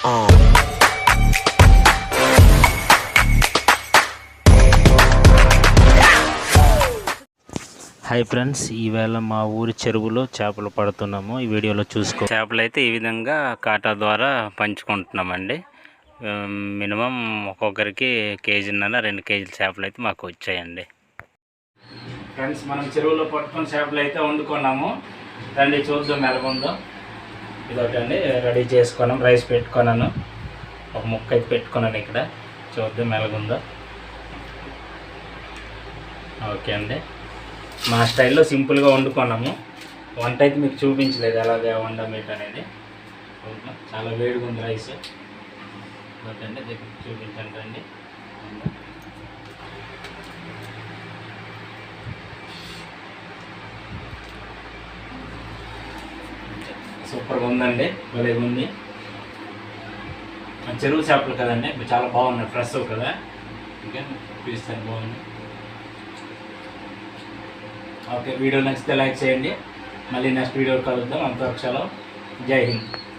Hi friends, ఈవేళ మా ఊరి చెరువులో చేపలు పడుతున్నాము. ఈ వీడియోలో చూసుకో. చేపలు అయితే ఈ విధంగా కాటా ద్వారా పంచుకుంటున్నామండి. మినిమం ఒక్కొక్కరికి కేజీన్నర 2 కేజీల చేపలు అయితే మాకు వచ్చాయండి. ఫ్రెండ్స్, మనం చెరువులో పట్టుకున్న చేపలు అయితే వండుకున్నాము. రండి చూద్దాం ఎలాగుందో. ఇదొకటండి రెడీ చేసుకున్నాం. రైస్ పెట్టుకున్నాను, ఒక ముక్క అయితే పెట్టుకున్నాను ఇక్కడ. చూద్దాం ఎలాగుందో. ఓకే అండి, మా స్టైల్లో సింపుల్గా వండుకున్నాము. వంట అయితే మీకు చూపించలేదు ఎలాగ వండమేట అనేది. చాలా వేడిగా ఉంది రైస్. ఓకేండి, దగ్గర చూపించండి అండి. సూపర్గా ఉందండి, భలేగా ఉంది. చెరువు చేపలు కదండి, చాలా బాగున్నాయి, ఫ్రెష్ కదా. ఇంకా చూపిస్తాను, బాగుంది. ఓకే, వీడియో నచ్చితే లైక్ చేయండి. మళ్ళీ నెక్స్ట్ వీడియో కలుద్దాం. అంతవరకు సెలవు. జై హింద్.